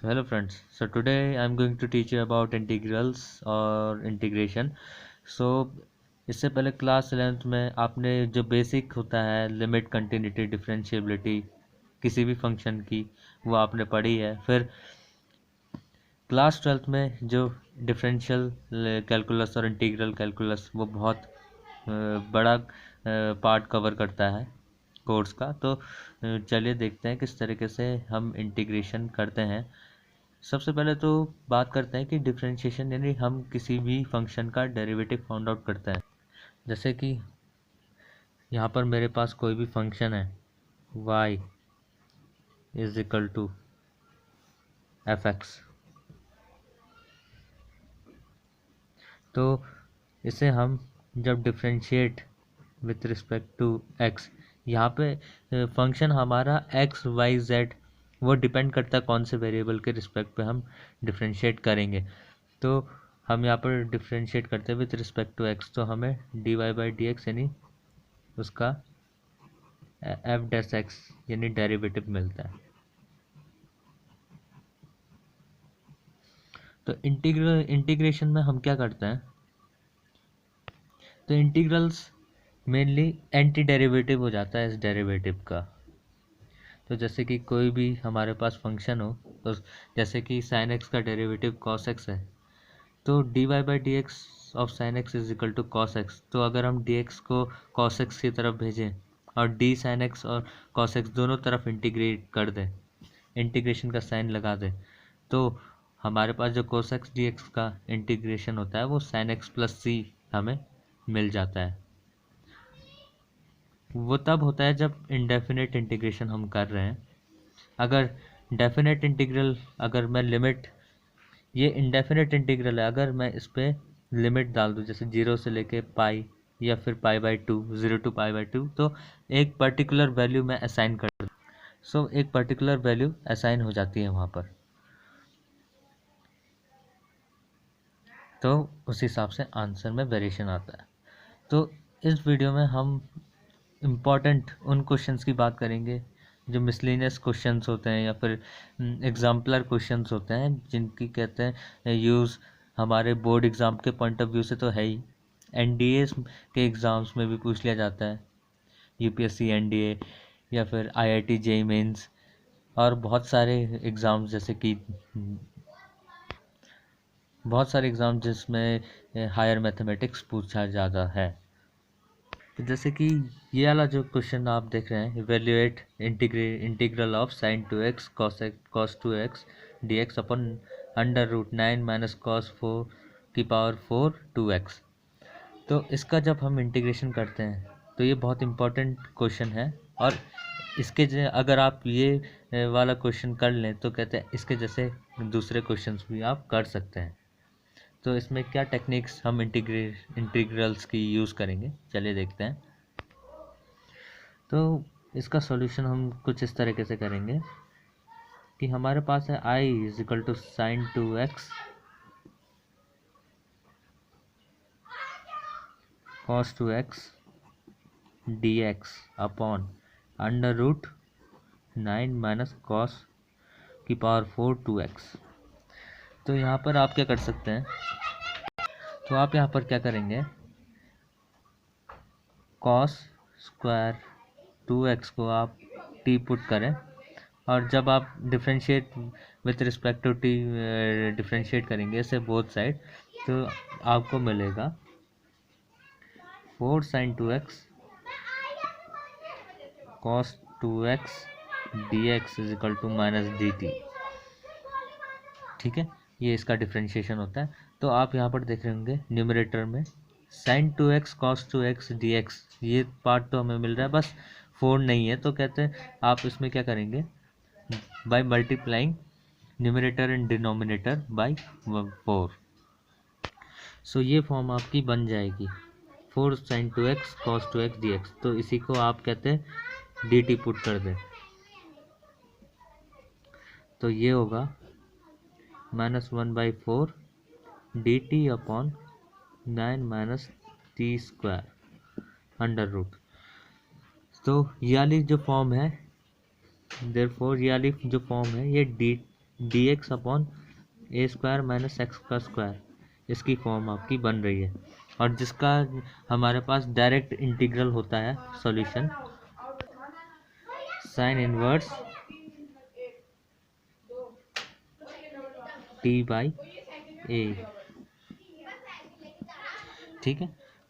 So hello friends. So today I'm going to teach you about integrals और integration. So इससे पहले class 11th में आपने जो बेसिक होता है लिमिट कंटिन्यूटी डिफरेंशिएबिलिटी किसी भी फंक्शन की वो आपने पढ़ी है। फिर क्लास 12th में जो डिफरेंशियल कैलकुलस और इंटीग्रल कैलकुलस वो बहुत बड़ा पार्ट कवर करता है कोर्स का। तो चलिए देखते हैं किस तरीके से हम इंटीग्रेशन करते हैं। सबसे पहले तो बात करते हैं कि डिफरेंशिएशन यानी हम किसी भी फंक्शन का डेरिवेटिव फाउंड आउट करते हैं। जैसे कि यहाँ पर मेरे पास कोई भी फंक्शन है y is equal to F X, तो इसे हम जब differentiate with respect to x, यहाँ पे फंक्शन हमारा x y z वो डिपेंड करता है कौन से वेरिएबल के रिस्पेक्ट पे हम डिफरेंशिएट करेंगे। तो हम यहाँ पर डिफरेंशिएट करते हैं विथ रिस्पेक्ट टू x, तो हमें D Y by D X यानी उसका एफ डैश एक्स यानी डेरिवेटिव मिलता है। तो इंटीग्रेशन में हम क्या करते हैं, तो इंटीग्रल्स मेनली एंटी डेरिवेटिव हो जाता है इस डेरिवेटिव का। तो जैसे कि कोई भी हमारे पास फंक्शन हो, तो जैसे कि साइन एक्स का डेरिवेटिव कॉस एक्स है, तो D Y by D X of sine X is equal to cos X. तो अगर हम डी एक्स को कॉस एक्स की तरफ भेजें और डी साइन एक्स और कॉस एक्स दोनों तरफ इंटीग्रेट कर दें, इंटीग्रेशन का साइन लगा दें, तो हमारे पास जो कोस एक्स डी एक्स का इंटीग्रेशन होता है वो साइन एक्स प्लस सी हमें मिल जाता है। वो तब होता है जब इंडेफिनेट इंटीग्रेशन हम कर रहे हैं। अगर डेफिनेट इंटीग्रल, अगर मैं लिमिट, ये इंडेफिनेट इंटीग्रल है, अगर मैं इस पर लिमिट डाल दूँ जैसे 0 से लेके पाई या फिर pi by two, 0 to pi by two, तो एक पर्टिकुलर वैल्यू मैं असाइन कर दूँ। सो एक पर्टिकुलर वैल्यू असाइन हो जाती है वहाँ पर, तो उस हिसाब से आंसर में वेरिएशन आता है। तो इस वीडियो में हम इम्पॉर्टेंट उन क्वेश्चंस की बात करेंगे जो मिसलेनियस क्वेश्चंस होते हैं या फिर एग्जाम्पलर क्वेश्चंस होते हैं, जिनकी कहते हैं यूज़ हमारे बोर्ड एग्ज़ाम के पॉइंट ऑफ व्यू से तो है ही, एनडीए के एग्ज़ाम्स में भी पूछ लिया जाता है, यूपीएससी एनडीए या फिर आईआईटी जेईई मेंस और बहुत सारे एग्ज़ाम्स, जैसे कि बहुत सारे एग्ज़ाम जिसमें हायर मैथमेटिक्स पूछा ज़्यादा है। तो जैसे कि ये वाला जो क्वेश्चन आप देख रहे हैं, evaluate integral of sine two x cos two x D x upon under root 9 minus cos 4 की पावर 4 टू एक्स। तो इसका जब हम इंटीग्रेशन करते हैं तो ये बहुत इंपॉर्टेंट क्वेश्चन है, और इसके अगर आप ये वाला क्वेश्चन कर लें तो कहते हैं इसके जैसे दूसरे क्वेश्चंस भी आप कर सकते हैं। तो इसमें क्या टेक्निक्स हम इंटीग्रल्स की यूज़ करेंगे, चलिए देखते हैं। तो इसका सॉल्यूशन हम कुछ इस तरीके से करेंगे कि हमारे पास है I is equal to sine two x cos two x D x upon under root 9 minus cos की पावर 4 टू एक्स। तो यहाँ पर आप क्या कर सकते हैं, तो आप यहाँ पर क्या करेंगे, कॉस स्क्वायर 2x को आप टी पुट करें, और जब आप differentiate with respect to T differentiate करेंगे इसे बोथ साइड, तो आपको मिलेगा 4 sine 2x cos 2x D X is equal to minus D T. ठीक है, ये इसका डिफरेंशिएशन होता है। तो आप यहाँ पर देख रहे होंगे न्यूमरेटर में sine 2x cos 2x D X, ये पार्ट तो हमें मिल रहा है, बस 4 नहीं है, तो कहते हैं आप इसमें क्या करेंगे, by multiplying numerator and denominator by 4। सो ये फॉर्म आपकी बन जाएगी 4 sine 2x cos 2x D x. तो इसी को आप कहते हैं डी टी पुट कर दें, तो ये होगा -1/4 D T upon 9 minus T square under root. तो ये वाली जो फॉर्म है, देयरफॉर ये वाली जो फॉर्म है ये डी डी एक्स अपॉन ए स्क्वायर माइनस एक्स का स्क्वायर, इसकी फॉर्म आपकी बन रही है। और जिसका हमारे पास डायरेक्ट इंटीग्रल होता है solution, sine inverse t by a. ठीक है,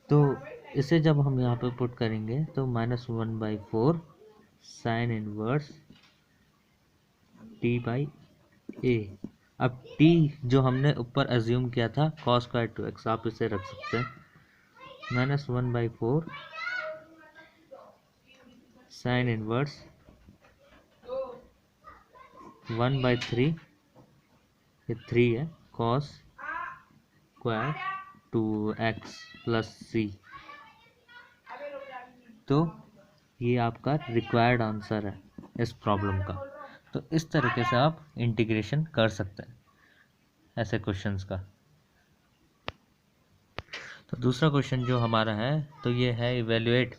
तो इसे जब हम यहाँ पे पुट करेंगे तो -1/4 साइन इनवर्स टी बाई ए। अब टी जो हमने ऊपर एज्यूम किया था cos स्क्वायर 2x, आप इसे रख सकते हैं -1/4 साइन इनवर्स 1/3, ये 3 है, cos square 2x plus c. तो ये आपका रिक्वायर्ड आंसर है इस प्रॉब्लम का। तो इस तरीके से आप इंटीग्रेशन कर सकते हैं ऐसे क्वेश्चंस का। तो दूसरा क्वेश्चन जो हमारा है तो ये है evaluate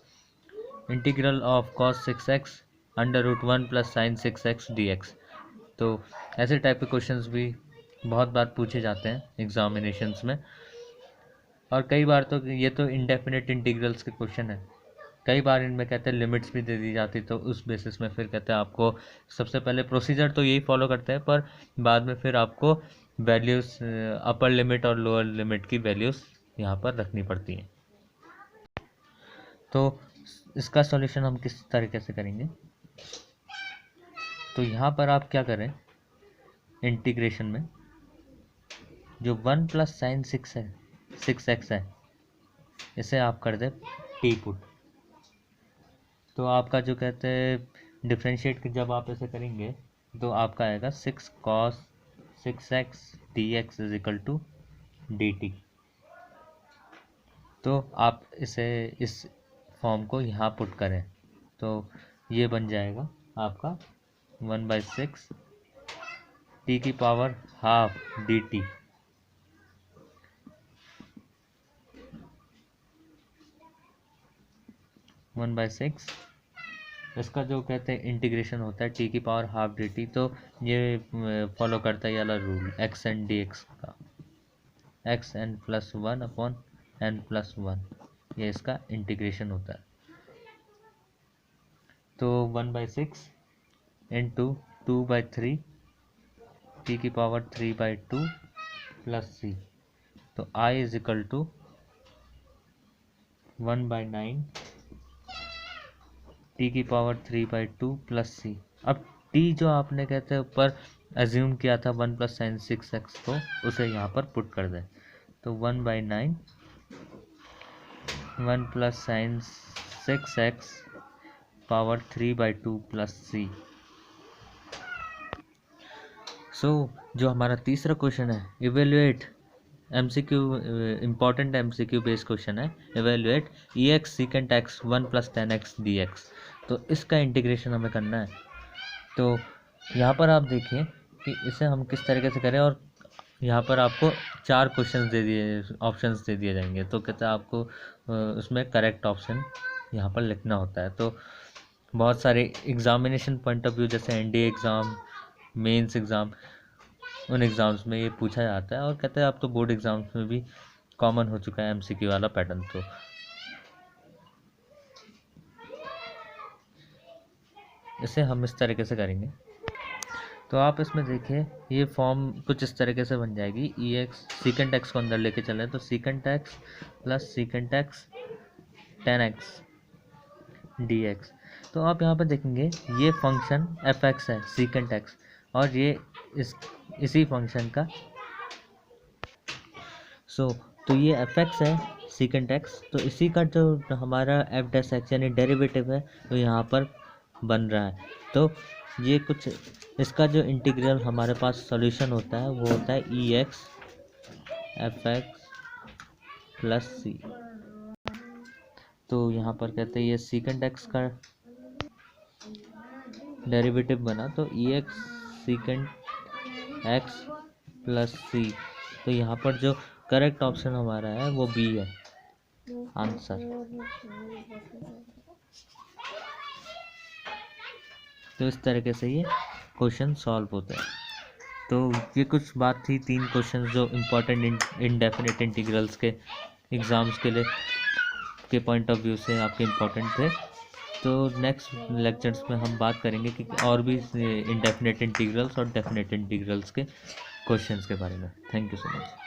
integral of cos 6x √1 plus sine 6x dx। तो ऐसे टाइप के क्वेश्चंस भी बहुत बार पूछे जाते हैं एग्जामिनेशंस में, और कई बार तो ये तो इंडेफिनिट इंटीग्रल्स के क्वेश्चन है। कई बार इनमें कहते हैं लिमिट्स भी दे दी जाती, तो उस बेसिस में फिर कहते हैं आपको सबसे पहले प्रोसीजर तो यही फॉलो करते हैं, पर बाद में फिर आपको वैल्यूज़ अपर लिमिट और लोअर लिमिट की वैल्यूज़ यहाँ पर रखनी पड़ती हैं। तो इसका सॉल्यूशन हम किस तरीके से करेंगे, तो यहाँ पर आप क्या करें, इंटीग्रेशन में जो 1 प्लस साइन 6x है इसे आप कर दें टी पुट। तो आपका जो कहते हैं डिफ्रेंशिएट जब आप ऐसे करेंगे तो आपका आएगा 6 cos 6x dx is equal to dt। तो आप इसे इस फॉर्म को यहाँ पुट करें तो ये बन जाएगा आपका 1/6 t की power half dt। One by six इसका जो कहते हैं इंटीग्रेशन होता है टी की पावर हाफ डी टी। तो ये फॉलो करता है ये वाला rule x n d x का, x n plus 1 upon n plus 1, ये इसका इंटीग्रेशन होता है। तो 1/6 इंटू 2/3 टी की पावर 3/2 प्लस सी। तो I is equal to 1/9 t की पावर 3/2 प्लस सी। अब टी जो आपने कहते हैं ऊपर एज्यूम किया था 1 प्लस साइन 6x को, उसे यहाँ पर पुट कर दें। तो 1/9 1 plus sine 6x power 3/2 plus c. So जो हमारा तीसरा क्वेश्चन है evaluate MCQ, important MCQ based question है, evaluate EX secant x 1 plus 10x dx। तो इसका इंटीग्रेशन हमें करना है। तो यहाँ पर आप देखिए कि इसे हम किस तरीके से करें, और यहाँ पर आपको 4 क्वेश्चंस दे दिए, ऑप्शंस दे दिए जाएंगे। तो कहते हैं आपको उसमें करेक्ट ऑप्शन यहाँ पर लिखना होता है। तो बहुत सारे एग्जामिनेशन पॉइंट ऑफ व्यू जैसे NDA एग्ज़ाम, मेंस एग्ज़ाम, उन एग्ज़ाम्स में ये पूछा जाता है, और कहते हैं अब तो बोर्ड एग्ज़ाम्स में भी कॉमन हो चुका है MCQ वाला पैटर्न। तो इसे हम इस तरीके से करेंगे। तो आप इसमें देखिए ये फॉर्म कुछ इस तरीके से बन जाएगी, EX सीकेंट x को अंदर लेके चलें तो secant x plus secant x 10x dx। तो आप यहाँ पे देखेंगे ये फंक्शन fx है सीकेंट x, और ये इसी फंक्शन का तो ये fx है सीकेंट x, तो इसी का जो हमारा f डैश x यानी डेरिवेटिव है तो यहाँ पर बन रहा है। तो ये कुछ इसका जो इंटीग्रल हमारे पास सॉल्यूशन होता है वो होता है EX fx प्लस सी। तो यहाँ पर कहते हैं ये सीकेंट x का डेरिवेटिव बना, तो EX secant x plus c. तो यहाँ पर जो करेक्ट ऑप्शन हमारा है वो बी है आंसर। तो इस तरीके से ये क्वेश्चन सॉल्व होता है। तो ये कुछ बात थी, 3 क्वेश्चन जो इम्पोर्टेंट इनडेफिनेट इंटीग्रल्स के एग्ज़ाम्स के लिए के पॉइंट ऑफ व्यू से आपके इम्पोर्टेंट थे। तो नेक्स्ट लेक्चर्स में हम बात करेंगे कि और भी इनडेफिनेट इंटीग्रल्स और डेफिनेट इंटीग्रल्स के क्वेश्चंस के बारे में। Thank you so much.